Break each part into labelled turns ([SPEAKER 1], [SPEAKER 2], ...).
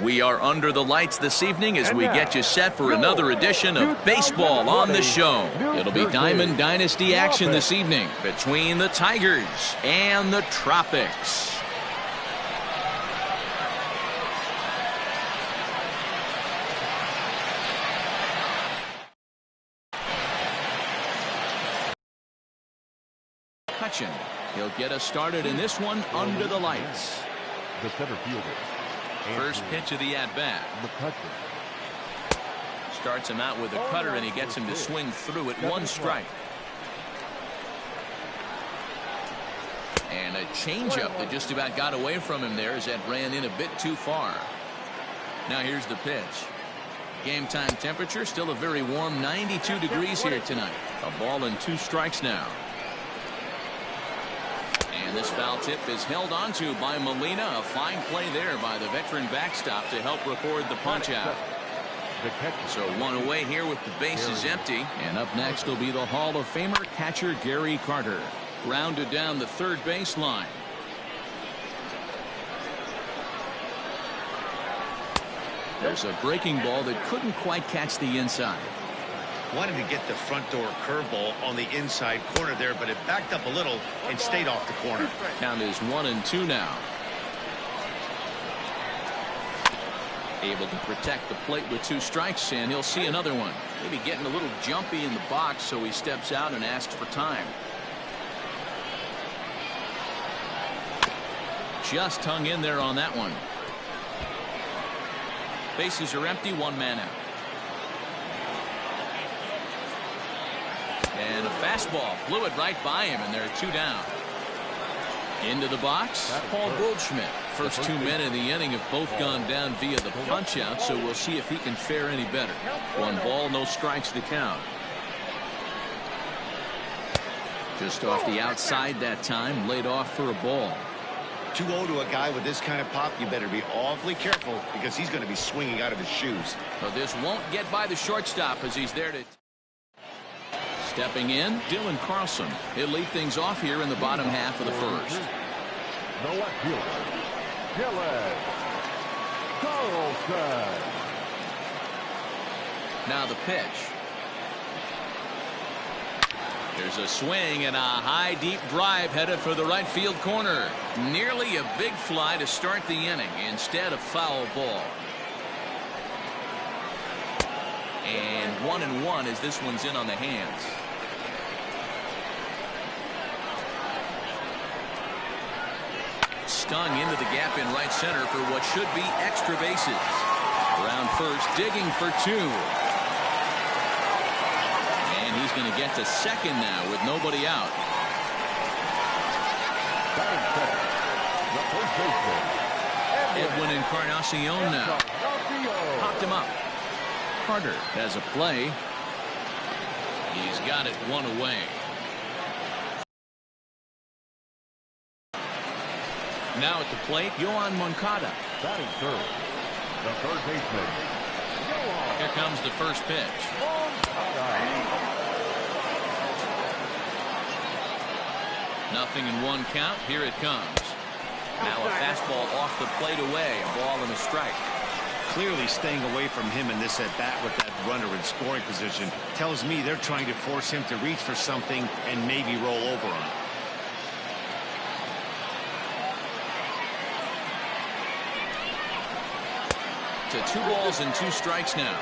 [SPEAKER 1] We are under the lights this evening as we get you set for another edition of baseball on the show. It'll be Diamond Dynasty action this evening between the Tigers and the Tropics. He'll get us started in this one under the lights.
[SPEAKER 2] The center fielder.
[SPEAKER 1] First pitch of the at-bat. Starts him out with a cutter, and he gets him to swing through it. One strike. And a changeup that just about got away from him there as that ran in a bit too far. Now here's the pitch. Game time temperature still a very warm 92 degrees here tonight. A ball and 2 strikes now. And this foul tip is held onto by Molina. A fine play there by the veteran backstop to help record the punch out. So one away here with the bases empty. And up next will be the Hall of Famer catcher Gary Carter. Grounded down the third baseline. There's a breaking ball that couldn't quite catch the inside.
[SPEAKER 3] Wanted to get the front door curveball on the inside corner there, but it backed up a little and stayed off the corner.
[SPEAKER 1] Count is 1-2 now. Able to protect the plate with 2 strikes, and he'll see another one. Maybe getting a little jumpy in the box, so he steps out and asks for time. Just hung in there on that one. Bases are empty, 1 man out. And a fastball blew it right by him, and there are 2 down. Into the box, Paul Goldschmidt. First 2 men in the inning have both gone down via the punch out, so we'll see if he can fare any better. 1 ball, no strikes to count. Just off the outside that time, laid off for a ball.
[SPEAKER 3] 2-0 to a guy with this kind of pop, you better be awfully careful because he's going to be swinging out of his shoes.
[SPEAKER 1] But this won't get by the shortstop as he's there to... Stepping in, Dylan Carlson. He'll lead things off here in the bottom half of the first.
[SPEAKER 2] The left fielder, Dylan Carlson.
[SPEAKER 1] Now the pitch. There's a swing and a high deep drive headed for the right field corner. Nearly a big fly to start the inning. Instead, a foul ball. And 1-1 as this one's in on the hands. Stung into the gap in right center for what should be extra bases. Around first, digging for 2. And he's going to get to second now with nobody out. Edwin Encarnacion now. Popped him up. Carter has a play. He's got it 1 away. Now at the plate, Yohan Moncada.
[SPEAKER 2] Batting third, the third baseman.
[SPEAKER 1] Here comes the first pitch. Nothing in 1 count. Here it comes. Now a fastball off the plate away. A ball and a strike.
[SPEAKER 3] Clearly staying away from him in this at-bat with that runner in scoring position tells me they're trying to force him to reach for something and maybe roll over on it.
[SPEAKER 1] To 2 balls and 2 strikes now.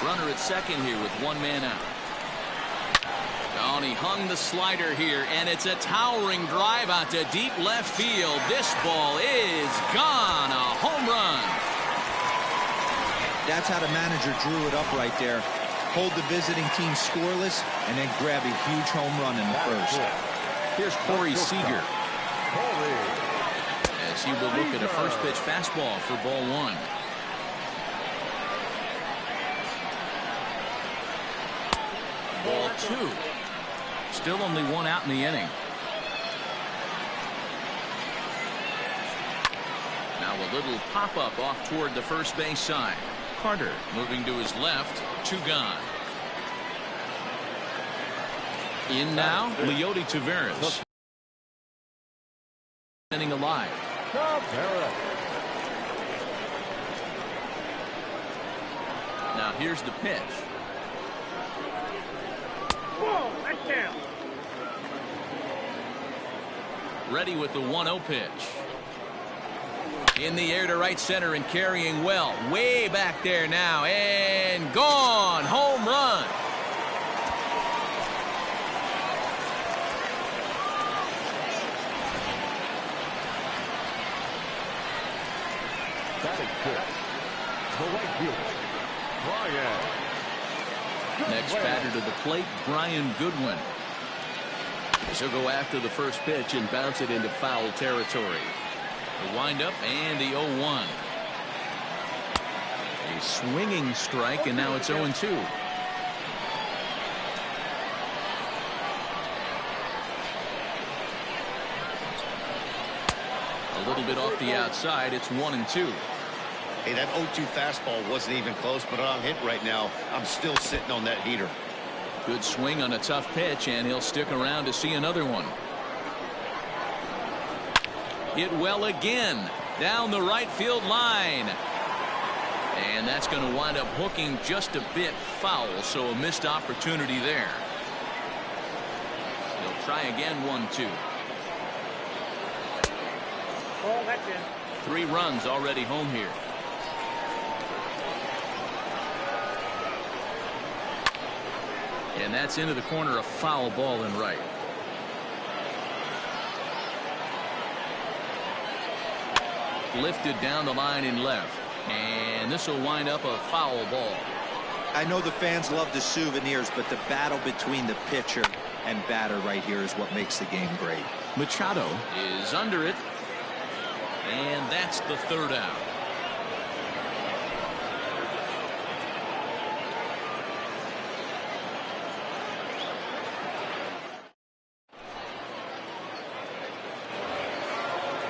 [SPEAKER 1] Runner at second here with 1 man out. Oh, and he hung the slider here, and it's a towering drive out to deep left field. This ball is gone. A home run.
[SPEAKER 4] That's how the manager drew it up right there. Hold the visiting team scoreless and then grab a huge home run in the first.
[SPEAKER 1] Here's Corey Seager. As he will look at a first pitch fastball for ball 1. Ball 2. Still only 1 out in the inning. Now a little pop-up off toward the first base side. Carter moving to his left. 2 gone. In now, Leody Taveras. Inning alive. Now here's the pitch.
[SPEAKER 5] Whoa, that's down.
[SPEAKER 1] Ready with the 1-0 pitch. In the air to right center and carrying well. Way back there now. And gone. Home run.
[SPEAKER 2] Batting fifth, the right fielder, Brian.
[SPEAKER 1] Next batter to the plate, Brian Goodwin. He'll go after the first pitch and bounce it into foul territory. The windup and the 0-1. A swinging strike, and now it's 0-2. A little bit off the outside. It's 1-2.
[SPEAKER 3] Hey, that 0-2 fastball wasn't even close, but I'm hit right now. I'm still sitting on that heater.
[SPEAKER 1] Good swing on a tough pitch, and he'll stick around to see another one. Hit well again down the right field line. And that's going to wind up hooking just a bit foul, so a missed opportunity there. He'll try again, 1-2.
[SPEAKER 5] Oh, that's in.
[SPEAKER 1] 3 runs already home here. And that's into the corner, a foul ball in right. Lifted down the line in left. And this will wind up a foul ball.
[SPEAKER 4] I know the fans love the souvenirs, but the battle between the pitcher and batter right here is what makes the game great.
[SPEAKER 1] Machado is under it. And that's the 3rd out.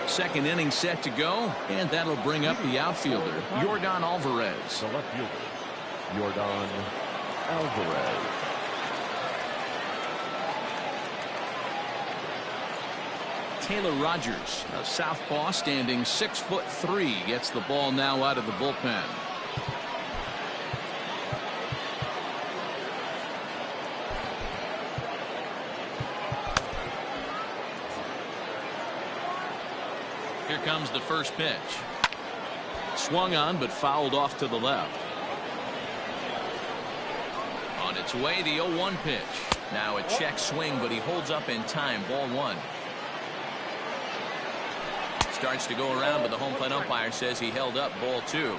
[SPEAKER 1] Second inning set to go, and that'll bring up the outfielder, Yordan Alvarez.
[SPEAKER 2] The left fielder, Yordan Alvarez.
[SPEAKER 1] Taylor Rogers, a southpaw standing 6'3", gets the ball now out of the bullpen. Here comes the first pitch. Swung on, but fouled off to the left. On its way, the 0-1 pitch. Now a check swing, but he holds up in time. Ball 1. Starts to go around, but the home plate umpire says he held up. Ball 2.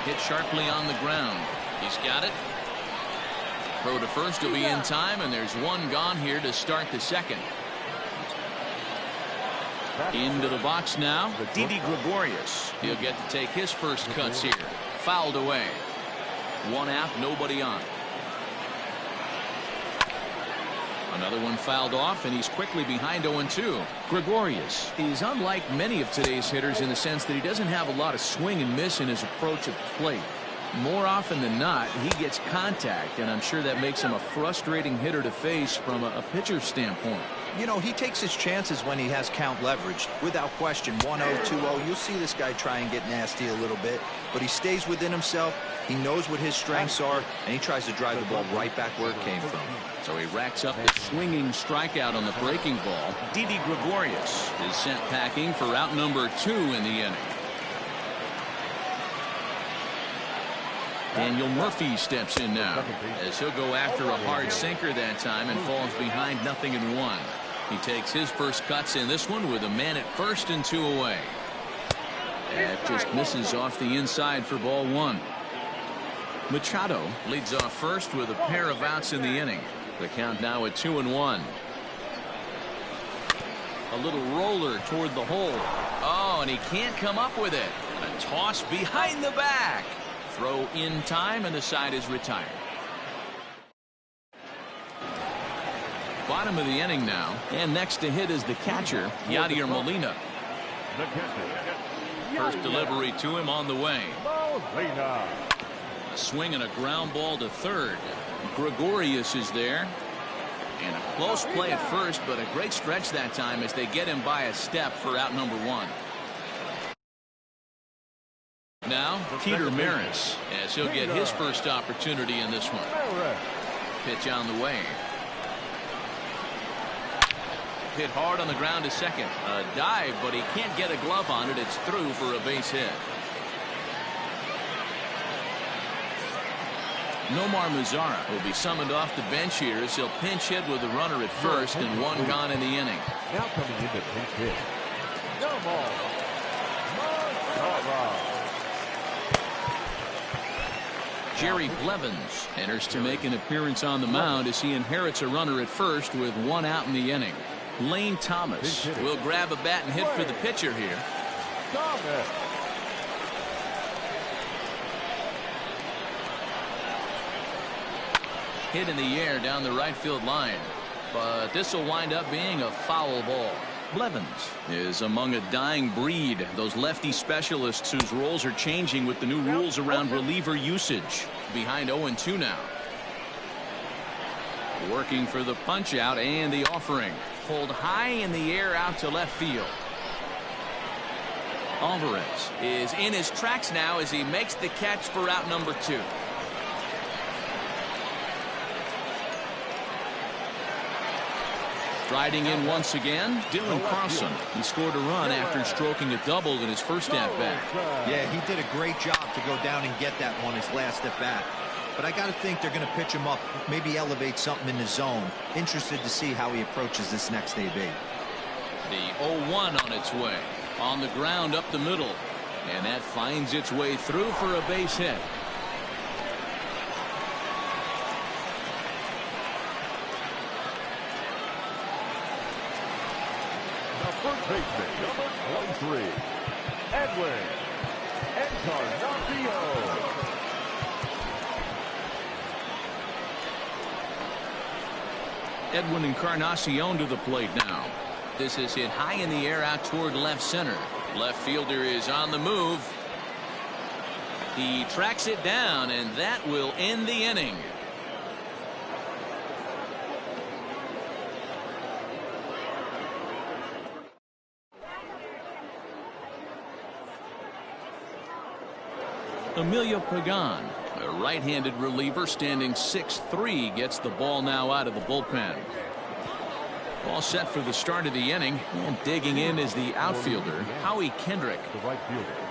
[SPEAKER 1] Hit sharply on the ground. He's got it. Throw to first will be in time, and there's 1 gone here to start the second. Into the box now, Didi Gregorius. He'll get to take his first cuts here. Fouled away. 1 out, nobody on. Another one fouled off, and he's quickly behind 0-2. Gregorius is unlike many of today's hitters in the sense that he doesn't have a lot of swing and miss in his approach at the plate. More often than not, he gets contact, and I'm sure that makes him a frustrating hitter to face from a pitcher's standpoint.
[SPEAKER 4] You know, he takes his chances when he has count leverage. Without question, 1-0, 2-0, you'll see this guy try and get nasty a little bit, but he stays within himself. He knows what his strengths are, and he tries to drive the ball right back where it came from.
[SPEAKER 1] So he racks up the swinging strikeout on the breaking ball. Didi Gregorius is sent packing for out number 2 in the inning. Daniel Murphy steps in now as he'll go after a hard sinker that time and falls behind 0-1. He takes his first cuts in this one with a man at first and 2 away. That just misses off the inside for ball 1. Machado leads off first with a pair of outs in the inning. The count now at 2-1. A little roller toward the hole. Oh, and he can't come up with it. A toss behind the back. Throw in time, and the side is retired. Bottom of the inning now, and next to hit is the catcher, Yadier Molina.
[SPEAKER 2] The catcher,
[SPEAKER 1] First delivery to him on the way.
[SPEAKER 2] Molina.
[SPEAKER 1] A swing and a ground ball to third. Gregorius is there. And a close play at first, but a great stretch that time as they get him by a step for out number 1. Now Peter Maris, as he'll get his first opportunity in this one. Pitch on the way. Hit hard on the ground to second. A dive, but he can't get a glove on it. It's through for a base hit. Nomar Mazara will be summoned off the bench here as he'll pinch hit with a runner at first and one gone in the inning.
[SPEAKER 2] Now coming in to pinch hit. Nomar Mazara.
[SPEAKER 1] Jerry Blevins enters to make an appearance on the mound as he inherits a runner at first with one out in the inning. Lane Thomas will grab a bat and hit for the pitcher here. Hit in the air down the right field line, but this will wind up being a foul ball. Blevins is among a dying breed, those lefty specialists whose roles are changing with the new rules around reliever usage. Behind 0-2 now. Working for the punch out and the offering. Pulled high in the air out to left field. Alvarez is in his tracks now as he makes the catch for out number 2. Striding in once again, Dylan Carlson. He scored a run after stroking a double in his first at-bat.
[SPEAKER 4] Yeah, he did a great job to go down and get that one his last at-bat. But I got to think they're going to pitch him up, maybe elevate something in the zone. Interested to see how he approaches this next AB.
[SPEAKER 1] The 0-1 on its way. On the ground up the middle. And that finds its way through for a base hit.
[SPEAKER 2] The first baseman, number 23, Edwin Encarnacion.
[SPEAKER 1] Edwin Encarnacion to the plate now. This is hit high in the air out toward left center. Left fielder is on the move. He tracks it down, and that will end the inning. Emilio Pagan, a right-handed reliever standing 6'3", gets the ball now out of the bullpen. All set for the start of the inning, and digging in is the outfielder, Howie Kendrick.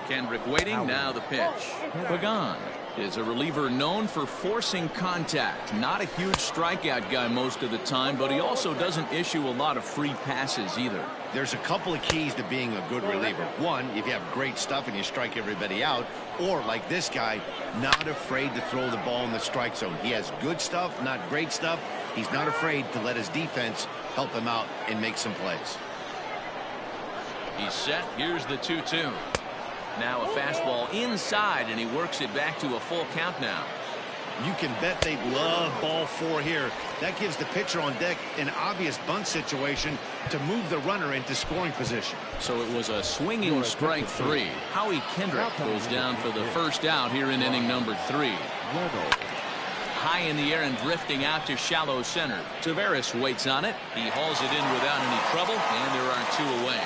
[SPEAKER 1] Kendrick waiting, now the pitch. Pagan is a reliever known for forcing contact. Not a huge strikeout guy most of the time, but he also doesn't issue a lot of free passes either.
[SPEAKER 3] There's a couple of keys to being a good reliever. One, if you have great stuff and you strike everybody out, or like this guy, not afraid to throw the ball in the strike zone. He has good stuff, not great stuff. He's not afraid to let his defense help him out and make some plays.
[SPEAKER 1] He's set. Here's the 2-2. Now a fastball inside, and he works it back to a full count now.
[SPEAKER 3] You can bet they love ball 4 here. That gives the pitcher on deck an obvious bunt situation to move the runner into scoring position.
[SPEAKER 1] So it was a swinging strike 3. Howie Kendrick goes down for the first out here in inning number 3. High in the air and drifting out to shallow center. Taveras waits on it. He hauls it in without any trouble, and there are 2 away.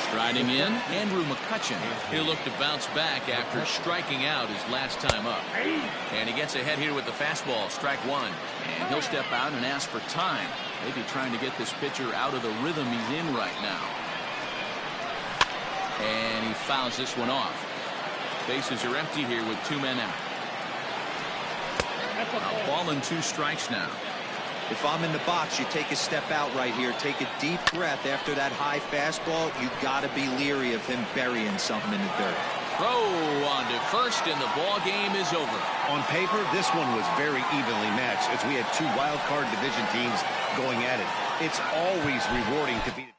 [SPEAKER 1] Striding in, Andrew McCutcheon. He'll look to bounce back after striking out his last time up. And he gets ahead here with the fastball, strike 1. And he'll step out and ask for time. Maybe trying to get this pitcher out of the rhythm he's in right now. And he fouls this one off. Bases are empty here with 2 men out. A ball and 2 strikes now.
[SPEAKER 4] If I'm in the box, you take a step out right here. Take a deep breath after that high fastball. You got to be leery of him burying something in the dirt.
[SPEAKER 1] Throw on to first, and the ball game is over.
[SPEAKER 3] On paper, this one was very evenly matched as we had 2 wild card division teams going at it. It's always rewarding to beat